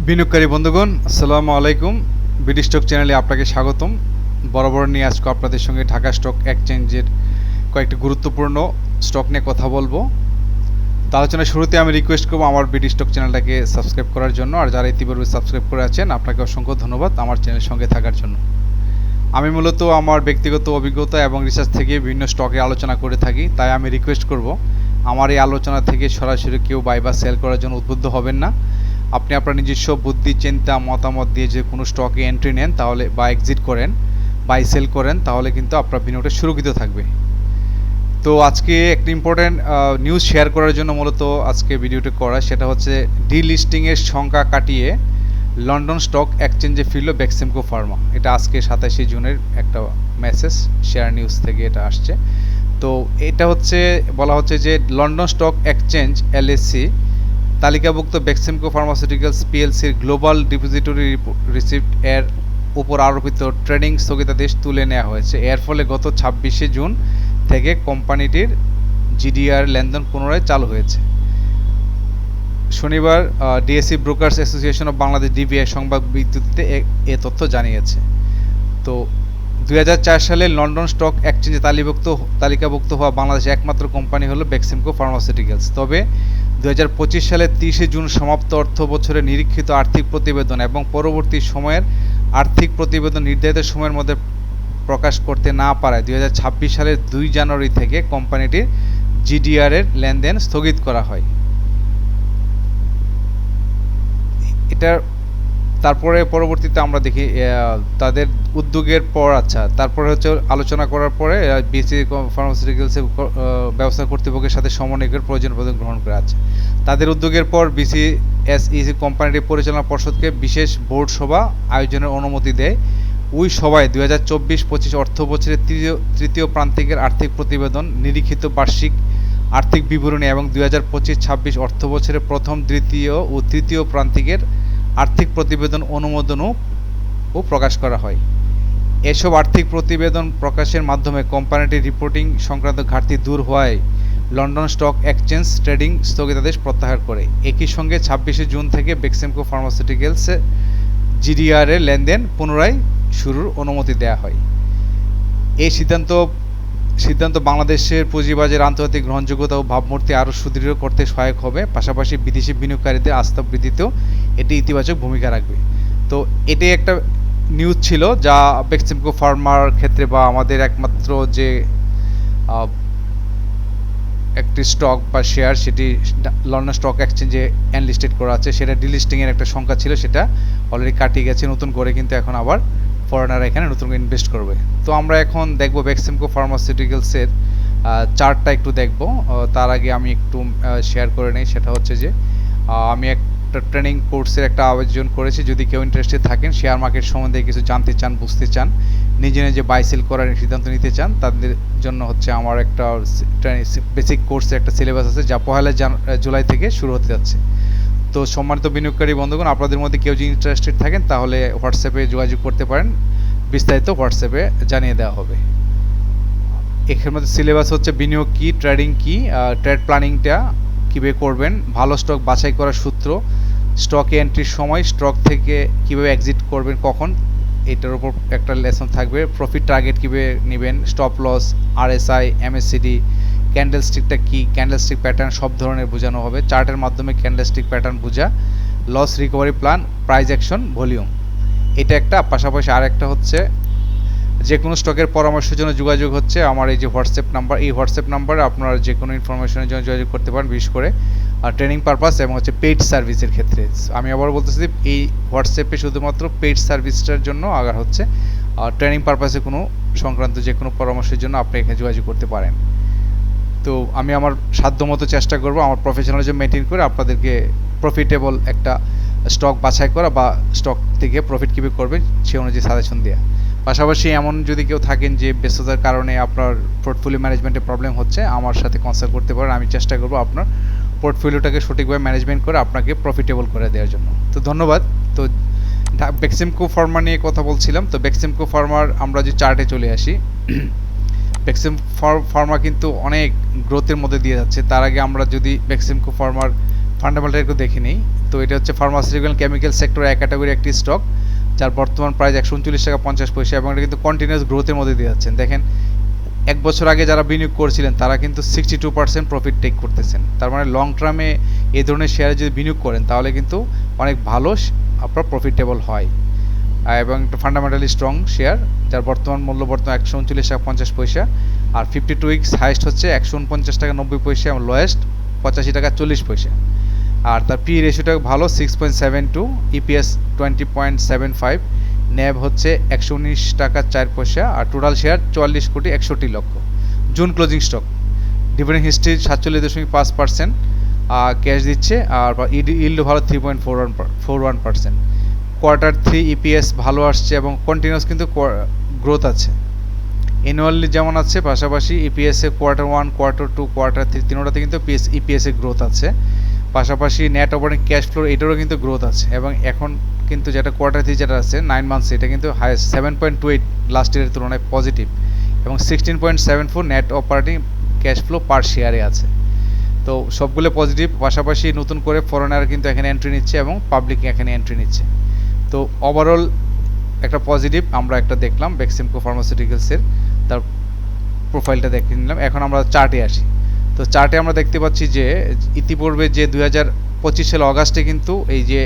বিনিয়োগকারী বন্ধুগণ, আসসালামু আলাইকুম। বিডি স্টক চ্যানেলে আপনাকে স্বাগতম। বরাবর নিয়ে আজকে আপনাদের সঙ্গে ঢাকা স্টক এক্সচেঞ্জের কয়েকটি গুরুত্বপূর্ণ স্টক নিয়ে কথা বলবো। তো আলোচনার শুরুতে আমি রিকোয়েস্ট করবো আমার বিডি স্টক চ্যানেলটাকে সাবস্ক্রাইব করার জন্য, আর যারা ইতিপূর্বে সাবস্ক্রাইব করে আছেন আপনাকে অসংখ্য ধন্যবাদ আমার চ্যানেলের সঙ্গে থাকার জন্য। আমি মূলত আমার ব্যক্তিগত অভিজ্ঞতা এবং রিসার্চ থেকে বিভিন্ন স্টকে আলোচনা করে থাকি, তাই আমি রিকোয়েস্ট করব আমার এই আলোচনা থেকে সরাসরি কেউ বাই বা সেল করার জন্য উদ্বুদ্ধ হবেন না। আপনি আপনার নিজস্ব বুদ্ধি, চিন্তা, মতামত দিয়ে যে কোনো স্টকে এন্ট্রি নেন তাহলে বা এক্সিট করেন, বাই সেল করেন, তাহলে কিন্তু আপনার বিনিয়োগটা সুরক্ষিত থাকবে। তো আজকে একটা ইম্পর্ট্যান্ট নিউজ শেয়ার করার জন্য মূলত আজকে ভিডিওটি করা, সেটা হচ্ছে ডিলিস্টিংয়ের সংখ্যা কাটিয়ে লন্ডন স্টক এক্সচেঞ্জে ফিরল বেক্সিমকো ফার্মা। এটা আজকে 27 জুনের একটা মেসেজ, শেয়ার নিউজ থেকে এটা আসছে। তো এটা হচ্ছে বলা হচ্ছে যে লন্ডন স্টক এক্সচেঞ্জ এলএসসি তালিকাভুক্ত বেক্সিমকো ফার্মাসিউটিক্যালস পিএলসির গ্লোবাল ডিপোজিটরি রিসিপ্ট এর উপর আরোপিত ট্রেডিং স্থগিতাদেশ তুলে নেওয়া হয়েছে। এর ফলে গত 26 জুন থেকে কোম্পানিটির জিডিআর লেনদেন পুনরায় চালু হয়েছে। শনিবার DSC brokers association of Bangladesh DBI সংবাদ বিজ্ঞপ্তিতে এ তথ্য জানিয়েছে। তো 2004 সালে লন্ডন স্টক এক্সচেঞ্জে তালিকাভুক্ত হওয়া বাংলাদেশের একমাত্র কোম্পানি হলো বেক্সিমকো ফার্মাসিউটিক্যালস। তবে 2025 সালের 30 জুন সমাপ্ত অর্থ বছরে নিরীক্ষিত আর্থিক প্রতিবেদন এবং পরবর্তী সময়ের আর্থিক প্রতিবেদন নির্ধারিত সময়ের মধ্যে প্রকাশ করতে না পারায় 2026 সালের 2 জানুয়ারি থেকে কোম্পানিটির জিডিআর এর লেনদেন স্থগিত করা হয়। এটার তারপরে পরবর্তীতে আমরা দেখি তাদের উদ্যোগের পর তারপরে হচ্ছে আলোচনা করার পরে বিসি ফার্মাসিউটিক্যালসের ব্যবস্থা কর্তৃপক্ষের সাথে সমন্বয়ের প্রয়োজন পদক্ষেপ গ্রহণ করে আছে। তাদের উদ্যোগের পর বিসিএসই কোম্পানিটির পরিচালনা পর্ষদকে বিশেষ বোর্ড সভা আয়োজনের অনুমতি দেয়। ওই সভায় 2024-25 অর্থ বছরের তৃতীয় প্রান্তিকের আর্থিক প্রতিবেদন, নিরীক্ষিত বার্ষিক আর্থিক বিবরণী এবং 2025-26 অর্থ বছরের প্রথম, দ্বিতীয় ও তৃতীয় প্রান্তিকের আর্থিক প্রতিবেদন অনুমোদনও প্রকাশ করা হয়। এসব আর্থিক প্রতিবেদন প্রকাশের মাধ্যমে কোম্পানিটির রিপোর্টিং সংক্রান্ত ঘাটতি দূর হওয়ায় লন্ডন স্টক এক্সচেঞ্জ ট্রেডিং স্থগিতাদেশ প্রত্যাহার করে। একই সঙ্গে 26 জুন থেকে বেক্সিমকো ফার্মাসিউটিক্যালসে জিডিআর এর লেনদেন পুনরায় শুরুর অনুমতি দেওয়া হয়। এই সিদ্ধান্ত বাংলাদেশের পুঁজিবাজারের আন্তর্জাতিক গ্রহণযোগ্যতা ও ভাবমূর্তি আরও সুদৃঢ় করতে সহায়ক হবে, পাশাপাশি বিদেশি বিনিয়োগকারীদের আস্থা বৃদ্ধিতেও এটি ইতিবাচক ভূমিকা রাখবে। তো এটাই একটা নিউজ ছিল যা বেক্সিমকো ফার্মার ক্ষেত্রে বা আমাদের একমাত্র যে একটি স্টক বা শেয়ার সেটি লন্ডন স্টক এক্সচেঞ্জে অ্যানলিস্টেড করা আছে, সেটা ডিলিস্টিংয়ের একটা সংখ্যা ছিল, সেটা অলরেডি কাটিয়ে গেছে নতুন করে, কিন্তু এখন আবার ফরেনাররা এখানে নতুন করে ইনভেস্ট করবে। তো আমরা এখন দেখব বেক্সিমকো ফার্মাসিউটিক্যালসের চার্টটা একটু দেখব। তার আগে আমি একটু শেয়ার করে নিই, সেটা হচ্ছে যে আমি একটা ট্রেনিং কোর্সের একটা আয়োজন করেছি। যদি কেউ ইন্টারেস্টেড থাকেন, শেয়ার মার্কেট সম্বন্ধে কিছু জানতে চান, বুঝতে চান, নিজে নিজে বাই সেল করার সিদ্ধান্ত নিতে চান, তাদের জন্য হচ্ছে আমার একটা বেসিক কোর্সের একটা সিলেবাস আছে যা 1 জুলাই থেকে শুরু হতে যাচ্ছে। তো সম্মানিত বিনিয়োগকারী বন্ধুগণ, আপনাদের মধ্যে কেউ যদি ইন্টারেস্টেড থাকেন তাহলে হোয়াটসঅ্যাপে যোগাযোগ করতে পারেন, বিস্তারিত হোয়াটসঅ্যাপে জানিয়ে দেওয়া হবে। এখানের মধ্যে সিলেবাস হচ্ছে বিনিয়োগ কী, ট্রেডিং কী, ট্রেড প্ল্যানিংটা কীভাবে করবেন, ভালো স্টক বাছাই করার সূত্র, স্টকে এন্ট্রির সময়, স্টক থেকে কীভাবে এক্সিট করবেন কখন, এটার উপর একটা লেসন থাকবে, প্রফিট টার্গেট কীভাবে নেবেন, স্টপ লস, আরএসআই, এমএসসিডি, ক্যান্ডেলস্টিকটা কি, ক্যান্ডেলস্টিক প্যাটার্ন সব ধরনের বোঝানো হবে, চার্টের মাধ্যমে ক্যান্ডেলস্টিক প্যাটার্ন বোঝা, loss recovery plan, price action, volume, এটা একটা। পাশাপাশি আরেকটা হচ্ছে যে কোনো স্টকের পরামর্শের জন্য যোগাযোগ হচ্ছে আমার এই যে হোয়াটসঅ্যাপ নাম্বার, এই হোয়াটসঅ্যাপ নাম্বারে আপনারা যে কোনো ইনফরমেশনের জন্য যোগাযোগ করতে পারেন, বিশেষ করে ট্রেনিং পারপাস এবং হচ্ছে পেইড সার্ভিসের ক্ষেত্রে। আমি আবার বলতেছি এই হোয়াটসঅ্যাপে শুধুমাত্র পেইড সার্ভিসটার জন্য, আবার হচ্ছে ট্রেনিং পারপাসে কোনো সংক্রান্ত যে কোনো পরামর্শের জন্য আপনি এখানে যোগাযোগ করতে পারেন। তো আমি আমার সাধ্যমতো চেষ্টা করব আমার প্রফেশনালিজম মেনটেন করে আপনাদেরকে প্রফিটেবল একটা স্টক বাছাই করা বা স্টক থেকে প্রফিট কীভাবে করবেন সে অনুযায়ী সাজেশন দেওয়া। পাশাপাশি এমন যদি কেউ থাকেন যে ব্যস্ততার কারণে আপনার পোর্টফোলিও ম্যানেজমেন্টে প্রবলেম হচ্ছে, আমার সাথে কনসাল্ট করতে পারেন, আমি চেষ্টা করব আপনার পোর্টফোলিওটাকে সঠিকভাবে ম্যানেজমেন্ট করে আপনাকে প্রফিটেবল করে দেওয়ার জন্য। তো ধন্যবাদ। তো বেক্সিমকো ফার্মা নিয়ে কথা বলছিলাম। তো বেক্সিমকো ফার্মার আমরা যে চার্টে চলে আসি, বেক্সিমকো ফার্মা কিন্তু অনেক গ্রোথের মধ্যে দিয়ে যাচ্ছে। তার আগে আমরা যদি বেক্সিমকো ফার্মার ফান্ডামেন্টাল একটু দেখে নিই। তো এটা হচ্ছে ফার্মাসিউটিক্যাল কেমিক্যাল সেক্টর এক ক্যাটাগরি একটি স্টক, যার বর্তমান প্রাইস 139 টাকা 50 পয়সা, এবং এটা কিন্তু কন্টিনিউয়াস গ্রোথের মধ্যে দিয়ে যাচ্ছেন। দেখেন, এক বছর আগে যারা বিনিয়োগ করছিলেন তারা কিন্তু 62% প্রফিট টেক করতেছেন। তার মানে লং টার্মে এই ধরনের শেয়ারে যদি বিনিয়োগ করেন তাহলে কিন্তু অনেক ভালো আপনার প্রফিটেবল হয়। এবং একটা ফান্ডামেন্টালি স্ট্রং শেয়ার, যার বর্তমান মূল্য বর্তমান 139 টাকা 50 পয়সা, আর 52 উইকস হাইস্ট হচ্ছে 149 টাকা 90 পয়সা এবং লোয়েস্ট 85 টাকা 40 পয়সা। আর তার পি রেশিওটা ভালো 6.72, ইপিএস 20.75, ন্যাব হচ্ছে 119 টাকা 4 পয়সা, আর total share 44,61,00,000। June closing stock, dividend history 47.5%, cash দিচ্ছে, আর ইল্ড ভালো 3.41%। কোয়ার্টার 3 ইপিএস ভালো আসছে এবং কন্টিনিউয়াস কিন্তু গ্রোথ আছে, অ্যানুয়ালি যেমন আছে, পাশাপাশি ইপিএসে কোয়ার্টার 1, কোয়ার্টার 2, কোয়ার্টার 3 তিনোটাতে কিন্তু ইপিএসে গ্রোথ আছে। পাশাপাশি নেট অপারেটিং ক্যাশ ফ্লো এটারও কিন্তু গ্রোথ আছে, এবং এখন কিন্তু যেটা কোয়ার্টার 3 যেটা আছে 9 মান্থস, এটা কিন্তু হাইয়েস্ট 7.28 লাস্ট ইয়ারের তুলনায় পজিটিভ, এবং 16.74 নেট অপারেটিং ক্যাশ ফ্লো পার শেয়ারে আছে। তো সবগুলো পজিটিভ। পাশাপাশি নতুন করে ফরেনার কিন্তু এখানে এন্ট্রি নিচ্ছে এবং পাবলিক এখানে এন্ট্রি নিচ্ছে। তো ওভারঅল একটা পজিটিভ আমরা একটা দেখলাম বেক্সিমকো ফার্মাসিউটিক্যালসের, তার প্রোফাইলটা দেখে নিলাম। এখন আমরা চার্টে আসি। তো চার্টে আমরা দেখতে পাচ্ছি যে ইতিপূর্বে যে 2025 সালে অগাস্টে কিন্তু এই যে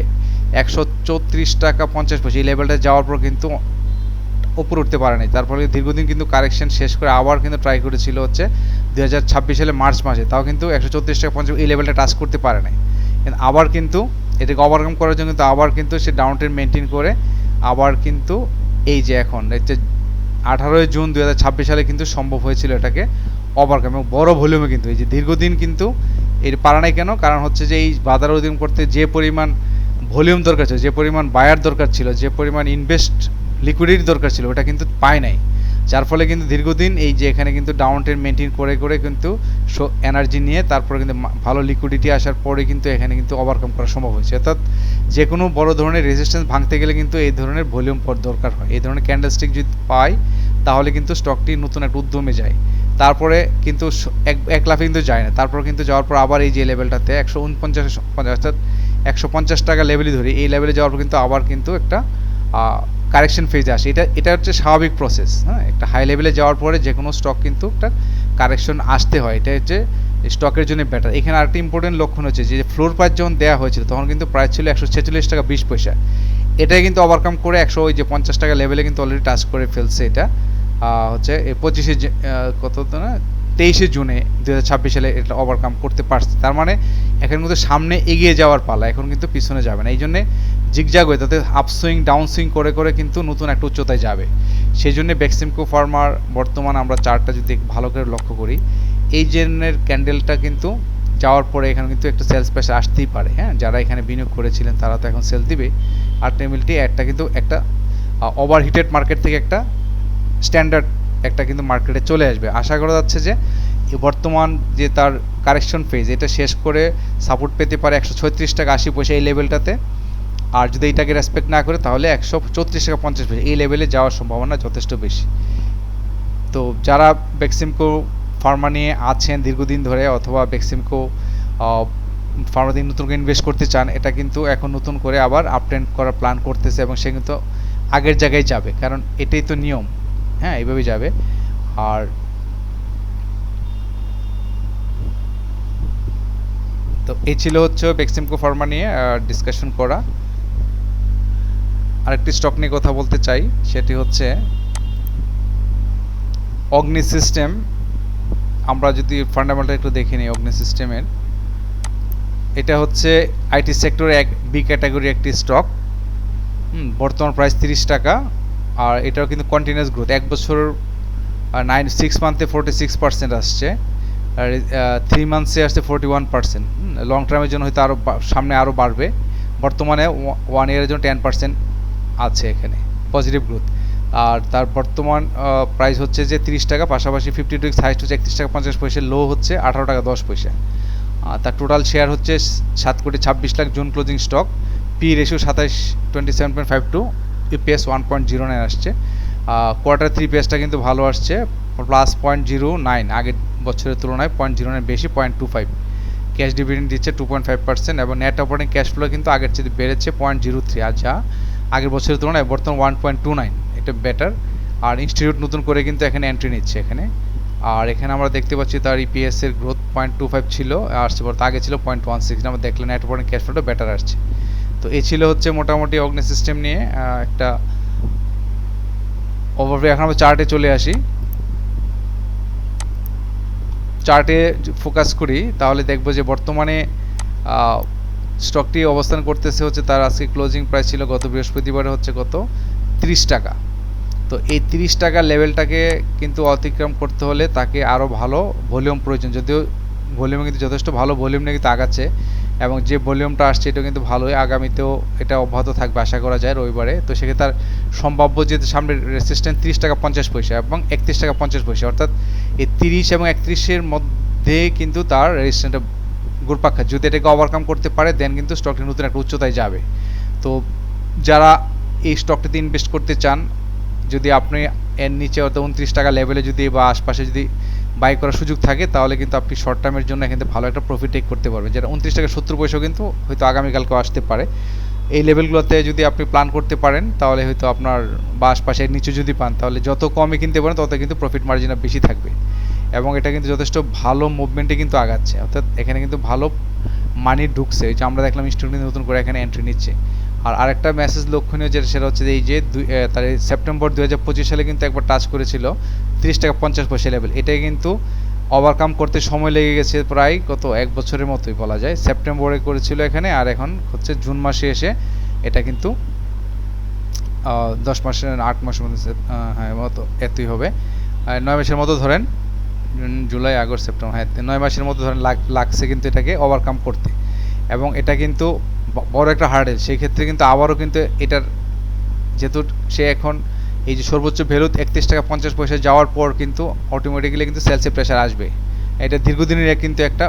134 টাকা 50 পয়সা এই লেভেলটা যাওয়ার পর কিন্তু উপরে উঠতে পারে নাই। তার ফলে দীর্ঘদিন কিন্তু কারেকশন শেষ করে আবার কিন্তু ট্রাই করেছিল হচ্ছে 2026 সালে মার্চ মাসে, তাও কিন্তু 134 টাকা 50 এই লেভেলটা টাচ করতে পারে নাই। কিন্তু আবার কিন্তু এটাকে ওভারকাম করার জন্য কিন্তু আবার কিন্তু সে ডাউন ট্রেন্ড মেনটেন করে আবার কিন্তু এই যে এখন হচ্ছে 18 জুন 2026 সালে কিন্তু সম্ভব হয়েছিল এটাকে ওভারকাম, এবং বড় ভলিউমে কিন্তু এই যে দীর্ঘদিন কিন্তু এর পারা নাই। কেন? কারণ হচ্ছে যে এই বাজার অধীন করতে যে পরিমাণ ভলিউম দরকার ছিল, যে পরিমাণ বায়ার দরকার ছিল, যে পরিমাণ ইনভেস্ট লিকুইডিটি দরকার ছিল, ওটা কিন্তু পায় নাই। যার ফলে কিন্তু দীর্ঘদিন এই যে এখানে কিন্তু ডাউন ট্রেন্ড মেনটেন করে করে কিন্তু এনার্জি নিয়ে তারপরে কিন্তু ভালো লিকুইডিটি আসার পরে কিন্তু এখানে কিন্তু ওভারকাম করা সম্ভব হয়েছে। অর্থাৎ যে কোনো বড় ধরনের রেজিস্ট্যান্স ভাঙতে গেলে কিন্তু এই ধরনের ভলিউম পর দরকার হয়। এই ধরনের ক্যান্ডেলস্টিক যদি পাই তাহলে কিন্তু স্টকটি নতুন একটা উদ্যমে যায়। তারপরে কিন্তু এক লাফে কিন্তু যায় না, তারপর কিন্তু যাওয়ার পর আবার এই যে লেভেলটাতে 149 অর্থাৎ 150 টাকা লেভেলই ধরি, এই লেভেলে যাওয়ার পর কিন্তু আবার কিন্তু একটা কারেকশন ফেজে আসে। এটা হচ্ছে স্বাভাবিক প্রসেস। হ্যাঁ, একটা হাই লেভেলে যাওয়ার পরে যে কোনো স্টক কিন্তু একটা কারেকশন আসতে হয়, এটা হচ্ছে স্টকের জন্য বেটার। এখানে আরেকটা ইম্পর্টেন্ট লক্ষণ হচ্ছে যে ফ্লোর প্রাইস যখন দেওয়া হয়েছিল তখন কিন্তু প্রাইস ছিল 146 টাকা 20 পয়সা, এটাই কিন্তু ওভারকাম করে 150 টাকা লেভেলে কিন্তু অলরেডি টাচ করে ফেলছে। এটা হচ্ছে 23 জুনে 2026 সালে এটা ওভারকাম করতে পারছে। তার মানে এখন কিন্তু সামনে এগিয়ে যাওয়ার পালা, এখন কিন্তু পিছনে যাবে না। এই জন্যে জিগজাগ হয়ে তাতে আপসুইং ডাউন সুইং করে করে কিন্তু নতুন একটা উচ্চতায় যাবে। সেই জন্য বেক্সিমকো ফার্মার বর্তমান আমরা চার্টটা যদি ভালো করে লক্ষ্য করি, এই জেনের ক্যান্ডেলটা কিন্তু যাওয়ার পরে এখানে কিন্তু একটা সেলস প্রেসার আসতেই পারে। হ্যাঁ, যারা এখানে বিনিয়োগ করেছিলেন তারা তো এখন সেল দিবে। আলটিমেটলি একটা কিন্তু একটা ওভারহিটেড মার্কেট থেকে একটা স্ট্যান্ডার্ড একটা কিন্তু মার্কেটে চলে আসবে। আশা করা যাচ্ছে যে বর্তমান যে তার কারেকশন ফেজ এটা শেষ করে সাপোর্ট পেতে পারে 136 টাকা 80 পয়সা এই লেভেলটাতে, আর যদি এটাকে রেসপেক্ট না করে তাহলে 134 টাকা 50 পয়সা এই লেভেলে যাওয়ার সম্ভাবনা যথেষ্ট বেশি। তো যারা বেক্সিমকো ফার্মা নিয়ে আছেন দীর্ঘদিন ধরে, অথবা বেক্সিমকো ফার্মা দিয়ে নতুন করে ইনভেস্ট করতে চান, এটা কিন্তু এখন নতুন করে আবার আপট্রেন্ড করার প্ল্যান করতেছে, এবং সে কিন্তু আগের জায়গায় যাবে, কারণ এটাই তো নিয়ম। হ্যাঁ, এইভাবেই যাবে। আর তো এই ছিল হচ্ছে বেক্সিমকো ফার্মা নিয়ে ডিসকাশন করা। আরেকটি স্টক নিয়ে কথা বলতে চাই, সেটি হচ্ছে অগ্নি সিস্টেম। আমরা যদি ফান্ডামেন্টাল একটু দেখে নিই অগ্নি সিস্টেমের, এটা হচ্ছে আইটি সেক্টরে এক বি ক্যাটাগরি একটি স্টক। বর্তমান প্রাইস 30 টাকা, আর এটাও কিন্তু কন্টিনিউয়াস গ্রোথ। এক বছর 6 মান্থে 46% আসছে, আর 3 মান্থসে আসছে 41%। লং টার্মের জন্য হয়তো আরও সামনে আরও বাড়বে। বর্তমানে 1 ইয়ারের জন্য 10% আছে এখানে পজিটিভ গ্রোথ। আর তার বর্তমান প্রাইস হচ্ছে যে 30 টাকা, পাশাপাশি 52 উইকস হাইস্ট হচ্ছে 31 টাকা 50 পয়সা, লো হচ্ছে 18 টাকা 10 পয়সা। তার টোটাল শেয়ার হচ্ছে 7,26,00,000 June closing stock. P ratio 27.52, EPS 1.09 আসছে। কোয়ার্টার 3 পেজটা কিন্তু ভালো আসছে, +0.09, আগের বছরের তুলনায় 0.09 বেশি 0.25। ক্যাশ ডিভিডেন্ড দিচ্ছে 2.5% এবং নেট অপারেটিং ক্যাশ ফ্লো কিন্তু আগের চেয়ে বেড়েছে 0.03, আর যা আগের বছরের তুলনায় বর্তমান 1.29, এটা বেটার। আর ইনস্টিটিউট নতুন করে কিন্তু এখানে এন্ট্রি নিচ্ছে এখানে। আর এখানে আমরা দেখতে পাচ্ছি তার ইপিএস এর গ্রোথ 0.25 ছিল, আসছে আগে ছিল 0.16, আমরা দেখলাম নেট অপারেটিং ক্যাশ ফ্লোটা বেটার আসছে। তো এই ছিল হচ্ছে মোটামুটি অগ্নি সিস্টেম নিয়ে একটা ওভারভিউ। এখন আমরা চার্টে চলে আসি। চার্টে ফোকাস করি তাহলে দেখব যে বর্তমানে স্টকটি অবস্থান করতেছে হচ্ছে তার আজকে ক্লোজিং প্রাইস ছিল গত বৃহস্পতিবারে হচ্ছে কত 30 টাকা। তো এই 30 টাকা লেভেলটাকে কিন্তু অতিক্রম করতে হলে তাকে আরও ভালো ভলিউম প্রয়োজন, যদিও ভলিউমে কিন্তু যথেষ্ট ভালো ভলিউম নিয়ে কিন্তু আগাচ্ছে এবং যে ভলিউমটা আসছে এটা কিন্তু ভালোই, আগামীতেও এটা অব্যাহত থাকবে আশা করা যায় রবিবারে। তো সেক্ষেত্রে তার সম্ভাব্য যে সামনে রেসিস্ট্যান্স 30 টাকা 50 পয়সা এবং 31 টাকা 50 পয়সা, অর্থাৎ এই 30 এবং 31-এর মধ্যে কিন্তু তার রেজিস্ট্যান্সটা ঘুরপাক খাচ্ছে। যদি এটাকে ওভারকাম করতে পারে দেন কিন্তু স্টকটি নতুন একটা উচ্চতায় যাবে। তো যারা এই স্টকটিতে ইনভেস্ট করতে চান, যদি আপনি এর নিচে অর্থাৎ 29 টাকা লেভেলে যদি বা আশপাশে যদি বাই করার সুযোগ থাকে তাহলে কিন্তু আপনি শর্ট টার্মের জন্য এখান থেকে ভালো একটা প্রফিট টেক করতে পারবেন, যেটা 29 টাকা 70 পয়সাও কিন্তু হয়তো আগামীকালকেও আসতে পারে। এই লেভেলগুলোতে যদি আপনি প্ল্যান করতে পারেন তাহলে হয়তো আপনার বা আশপাশের নিচে যদি পান তাহলে যত কমে কিনতে পারেন তত কিন্তু প্রফিট মার্জিনটা বেশি থাকবে এবং এটা কিন্তু যথেষ্ট ভালো মুভমেন্টে কিন্তু আগাচ্ছে, অর্থাৎ এখানে কিন্তু ভালো মানি ঢুকছে। এই যে আমরা দেখলাম স্টুডেন্ট নতুন করে এখানে এন্ট্রি নিচ্ছে। আর আরেকটা মেসেজ লক্ষণীয় যেটা সেটা হচ্ছে এই যে তার সেপ্টেম্বর 2025 সালে কিন্তু একবার টাচ করেছিল 30 টাকা 50 পয়সা লেভেল, এটাই কিন্তু ওভারকাম করতে সময় লেগে গেছে প্রায় কত 1 বছরের মতোই বলা যায়। সেপ্টেম্বরে করেছিল এখানে, আর এখন হচ্ছে জুন মাসে এসে এটা কিন্তু 10 মাসের 8 মাসের মধ্যে হ্যাঁ মতো এতই হবে, 9 মাসের মতো ধরেন, জুলাই আগস্ট সেপ্টেম্বর, হ্যাঁ 9 মাসের মতো ধরেন লাগছে কিন্তু এটাকে ওভারকাম করতে। এবং এটা কিন্তু বড় একটা হার্ডেল, সেই ক্ষেত্রে কিন্তু আবারও কিন্তু এটার যেহেতু সে এখন এই যে সর্বোচ্চ ভ্যালু 31 টাকা 50 পয়সা যাওয়ার পর কিন্তু অটোমেটিক্যালি কিন্তু সেলসে প্রেশার আসবে। এটা দীর্ঘদিনের কিন্তু একটা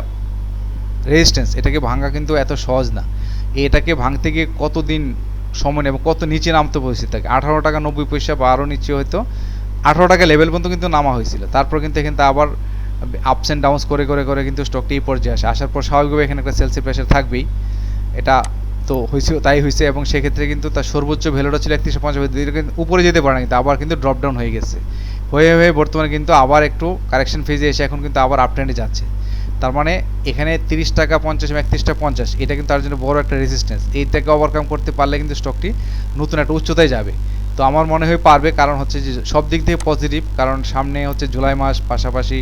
রেজিস্ট্যান্স, এটাকে ভাঙা কিন্তু এত সহজ না। এটাকে ভাঙতে গিয়ে কতদিন সময় এবং কত নিচে নামতে পরিস্থিতি থাকে, 18 টাকা 90 পয়সা বা আরও নিচে হয়তো 18 টাকা লেভেল পর্যন্ত কিন্তু নামা হয়েছিল, তারপর কিন্তু এখানে আবার আপস অ্যান্ড ডাউনস করে করে করে কিন্তু স্টকটি এই পর্যায়ে আসে, আসার পর স্বাভাবিকভাবে এখানে একটা সেলসি প্রেশার থাকবেই। এটা তো হয়েছে, তাই হয়েছে এবং সেক্ষেত্রে কিন্তু তার সর্বোচ্চ ভ্যালুটা ছিল 3150, উপরে যেতে পারে না কিন্তু আবার কিন্তু ড্রপ ডাউন হয়ে গেছে, হয়ে বর্তমানে কিন্তু আবার একটু কারেকশন ফেজে এসে এখন কিন্তু আবার আপট্রেন্ডে যাচ্ছে। তার মানে এখানে 30 টাকা 50 এবং 31 টাকা 50 এটা কিন্তু তার জন্য বড় একটা রেজিস্ট্যান্স, এইটাকে ওভারকাম করতে পারলে কিন্তু স্টকটি নতুন একটা উচ্চতায় যাবে। তো আমার মনে হয় পারবে, কারণ হচ্ছে যে সব দিক থেকে পজিটিভ, কারণ সামনে হচ্ছে জুলাই মাস, পাশাপাশি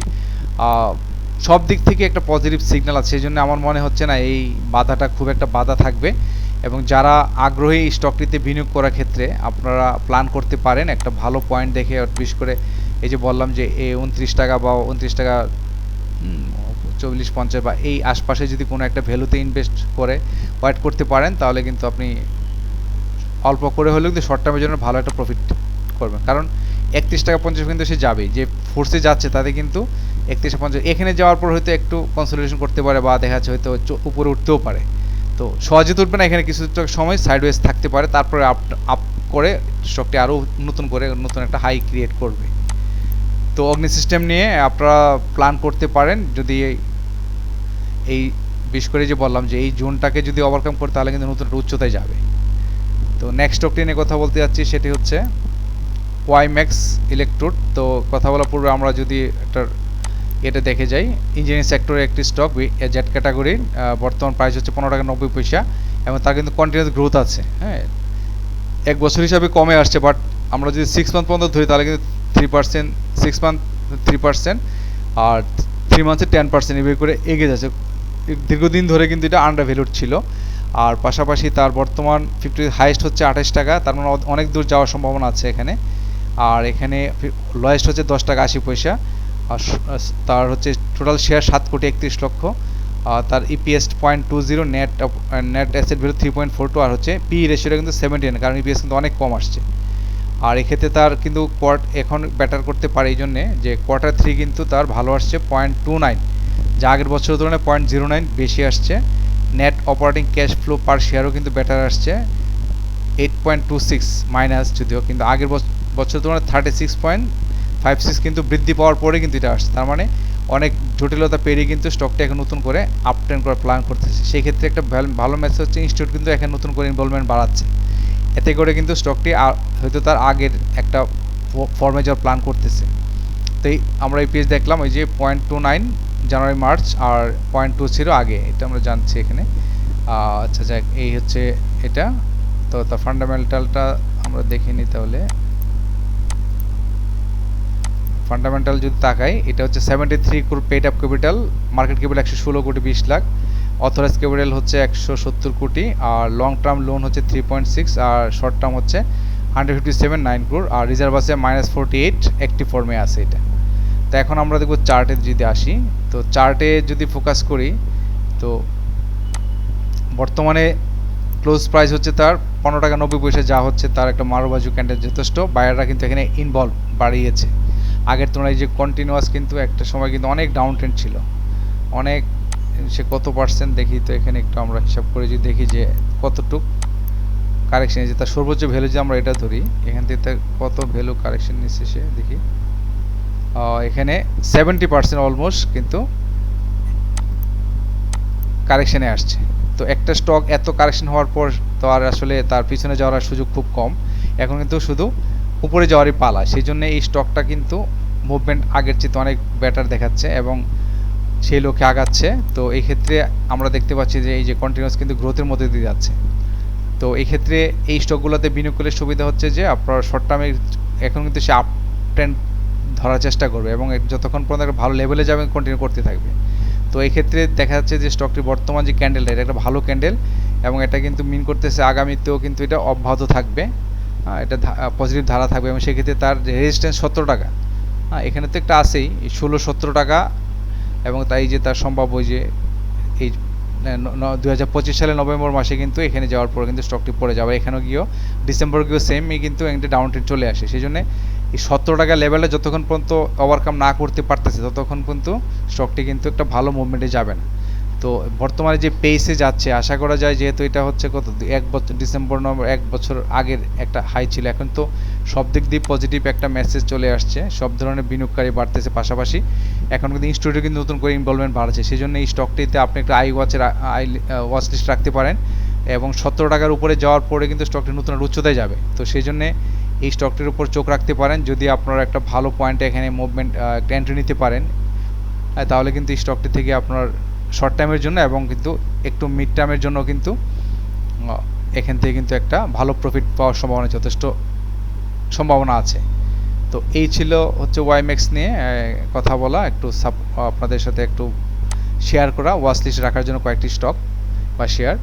সব দিক থেকে একটা পজিটিভ সিগন্যাল আছে, সেই জন্য আমার মনে হচ্ছে না এই বাধাটা খুব একটা বাধা থাকবে। এবং যারা আগ্রহী এই স্টকটিতে বিনিয়োগ করার ক্ষেত্রে আপনারা প্ল্যান করতে পারেন একটা ভালো পয়েন্ট দেখে, বিশেষ করে এই যে বললাম যে এই 29 টাকা বা 29 টাকা 40-50 বা এই আশপাশে যদি কোনো একটা ভ্যালুতে ইনভেস্ট করে ওয়েট করতে পারেন তাহলে কিন্তু আপনি অল্প করে হলেও কিন্তু শর্ট টার্মের জন্য ভালো একটা প্রফিট করবেন, কারণ 31 টাকা 50 কিন্তু সে যাবেই, যে ফোর্সে যাচ্ছে তাতে কিন্তু 31 50 এখানে যাওয়ার পর হয়তো একটু কনসলিডেশন করতে পারে বা দেখা যাচ্ছে হয়তো উপরে উঠতেও পারে। তো সহজে তুলবে না, এখানে কিছুটা সময় সাইডওয়েজ থাকতে পারে, তারপরে আপ করে স্টকটি আরও নতুন একটা হাই ক্রিয়েট করবে। তো অগ্নি সিস্টেম নিয়ে আপনারা প্ল্যান করতে পারেন, যদি এই বিশেষ করে যে বললাম যে এই জোনটাকে যদি ওভারকাম করে তাহলে কিন্তু নতুন একটা উচ্চতায় যাবে। তো নেক্সট স্টকটি নিয়ে কথা বলতে যাচ্ছি, সেটি হচ্ছে ওয়াইম্যাক্স ইলেকট্রোড। তো কথা বলার পূর্বে আমরা যদি একটা এটা দেখে যাই, ইঞ্জিনিয়ারিং সেক্টরের একটি স্টক জেড ক্যাটাগরির, বর্তমান প্রাইস হচ্ছে 15 টাকা 90 পয়সা এবং তার কিন্তু কন্টিনিউয়াস গ্রোথ আছে। হ্যাঁ, 1 বছর হিসাবে কমে আসছে, বাট আমরা যদি 6 মান্থ পর্যন্ত ধরি তাহলে কিন্তু 3%, 6 মান্থ 3% আর 3 মান্থে 10% এভাবে করে এগিয়ে যাচ্ছে। দীর্ঘদিন ধরে কিন্তু এটা আন্ডার ভ্যালুড ছিল। আর পাশাপাশি তার বর্তমান 50 হাইয়েস্ট হচ্ছে 28 টাকা, তার মানে অনেক দূর যাওয়ার সম্ভাবনা আছে এখানে। আর এখানে লোয়েস্ট হচ্ছে 10 টাকা 80 পয়সা। আর তার হচ্ছে টোটাল শেয়ার 7 কোটি 31 লক্ষ। তার ইপিএস 0.20, নেট অ্যাসেট ভ্যালু 3.42, আর হচ্ছে পি রেশিওটা কিন্তু 17, কারণ ইপিএস কিন্তু অনেক কম আসছে। আর এক্ষেত্রে তার কিন্তু এখন ব্যাটার করতে পারে এই জন্যে যে Q3 কিন্তু তার ভালো আসছে 0.29, যা আগের বছরের তুলনায় 0.09 বেশি আসছে। নেট অপারেটিং ক্যাশ ফ্লো পার শেয়ারও কিন্তু বেটার আসছে 8.26 মাইনাস, যদিও কিন্তু আগের বছরের তুলনায় 36.56 কিন্তু বৃদ্ধি পাওয়ার পরে কিন্তু এটা আসছে। তার মানে অনেক জটিলতা পেরিয়ে কিন্তু স্টকটা এখন নতুন করে আপট্রেন্ড করার প্ল্যান করতেছে। সেই ক্ষেত্রে একটা ভালো মেসেজ হচ্ছে ইনস্টিটিউট কিন্তু এখন নতুন করে ইনভলভমেন্ট বাড়াচ্ছে। এতে করে কিন্তু স্টকটি হয়তো তার আগের একটা ফর্মে যাওয়ার প্ল্যান করতেছে। তো আমরা এই পেজ দেখলাম ওই যে 0.29 জানুয়ারি মার্চ আর 0.20 আগে, এটা আমরা জানছি এখানে। আচ্ছা যাক, এই হচ্ছে এটা। তো তার ফান্ডামেন্টালটা আমরা দেখে নিই তাহলে। ফান্ডামেন্টাল যদি তাকাই, এটা হচ্ছে 73 crore paid up capital, market capital 116 কোটি 20 লাখ, অথরাইজ ক্যাপিটাল হচ্ছে 170 কোটি, আর লং টার্ম লোন হচ্ছে 3.6, আর শর্ট টার্ম হচ্ছে 157.9 crore, আর রিজার্ভ আছে -48, অ্যাক্টিভ ফর্মে আছে এটা। তো এখন আমরা দেখব চার্টে যদি আসি, তো চার্টে যদি ফোকাস করি, তো বর্তমানে ক্লোজ প্রাইস হচ্ছে তার 15 টাকা 90 পয়সা, যা হচ্ছে তার একটা মারুবাজু ক্যান্ডেল যথেষ্ট। বায়াররা কিন্তু এখানে ইনভলভ বাড়িয়েছে আগের তুলনায়, যে কন্টিনিউয়াস কিন্তু একটা সময় কিন্তু অনেক ডাউন ট্রেন্ড ছিল, অনেক, সে কত পার্সেন্ট দেখি তো এখানে একটু আমরা হিসাব করে যদি দেখি যে কতটুক কারেকশন যে তার সর্বোচ্চ ভ্যালু, যে আমরা এটা ধরি এখান থেকে তার কত ভ্যালু কারেকশন নিচ্ছে সে দেখি, এখানে 70% অলমোস্ট কিন্তু কারেকশনে আসছে। তো একটা স্টক এত কারেকশন হওয়ার পর তো আর আসলে তার পিছনে যাওয়ার সুযোগ খুব কম, এখন কিন্তু শুধু উপরে যাওয়ারই পালা। সেই জন্য এই স্টকটা কিন্তু মুভমেন্ট আগের চেয়ে অনেক বেটার দেখাচ্ছে এবং সেই লক্ষ্যে আগাচ্ছে। তো এই ক্ষেত্রে আমরা দেখতে পাচ্ছি যে এই যে কন্টিনিউয়াস কিন্তু গ্রোথের মধ্যে দিয়ে যাচ্ছে। তো এই ক্ষেত্রে এই স্টকগুলোতে বিনিয়োগ করলে সুবিধা হচ্ছে যে আপনার শর্ট টার্মে এখন কিন্তু সে আপ ট্রেন্ড ধরার চেষ্টা করবে এবং যতক্ষণ পর্যন্ত একটা ভালো লেভেলে যাবে কন্টিনিউ করতে থাকবে। তো এই ক্ষেত্রে দেখা যাচ্ছে যে স্টকটি বর্তমান যে ক্যান্ডেলটা, এটা একটা ভালো ক্যান্ডেল এবং এটা কিন্তু মিন করতেছে আগামীতেও কিন্তু এটা অব্যাহত থাকবে, এটা পজিটিভ ধারা থাকবে এবং সেক্ষেত্রে তার রেজিস্ট্যান্স 17 টাকা, এখানে তো একটা আছেই 16-17 টাকা, এবং তাই যে তার সম্ভাব্য যে এই 2025 সালের নভেম্বর মাসে কিন্তু এখানে যাওয়ার পর কিন্তু স্টকটি পড়ে যাবে, এখানেও গিয়েও ডিসেম্বর গিয়েও সেমই কিন্তু একটা ডাউন ট্রেন্ড চলে আসে। সেই জন্য এই 17 টাকা লেভেলে যতক্ষণ পর্যন্ত ওভারকাম না করতে পারতেছে ততক্ষণ পর্যন্ত স্টকটি কিন্তু একটা ভালো মুভমেন্টে যাবে না। তো বর্তমানে যে পেসে যাচ্ছে আশা করা যায়, যেহেতু এটা হচ্ছে কত 1 বছর ডিসেম্বর নভেম্বর 1 বছর আগের একটা হাই ছিল, এখন তো সব দিক দিয়ে পজিটিভ একটা মেসেজ চলে আসছে, সব ধরনের বিনিয়োগকারী বাড়তেছে, পাশাপাশি এখন কিন্তু ইনস্টিটিউটে কিন্তু নতুন করে ইনভলভমেন্ট বাড়ছে। সেই জন্য এই স্টকটিতে আপনি একটা ওয়াচ লিস্ট রাখতে পারেন এবং 17 টাকার উপরে যাওয়ার পরে কিন্তু স্টকটি নতুন উচ্চতায় যাবে। তো সেই জন্যে এই স্টকটির উপর চোখ রাখতে পারেন। যদি আপনারা একটা ভালো পয়েন্টে এখানে মুভমেন্ট একটা এন্ট্রি নিতে পারেন, তাহলে কিন্তু এই স্টকটি থেকে আপনার শর্ট টাইমের জন্য এবং কিন্তু একটু মিড টার্মের জন্য কিন্তু এখান থেকে কিন্তু একটা ভালো প্রফিট পাওয়ার যথেষ্ট সম্ভাবনা আছে। তো এই ছিল হচ্ছে ওয়াইমেক্স নিয়ে কথা বলা, একটু আপনাদের সাথে একটু শেয়ার করা, ওয়াচ লিস্ট রাখার জন্য কয়েকটি স্টক বা শেয়ার।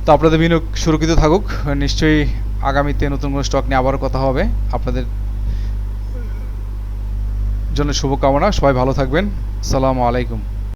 তো আপনাদের বিনিয়োগ সুরক্ষিত থাকুক, নিশ্চয়ই আগামীতে নতুন কোনো স্টক নিয়ে আবারও কথা হবে। আপনাদের জন্য শুভকামনা, সবাই ভালো থাকবেন। আসসালামু আলাইকুম।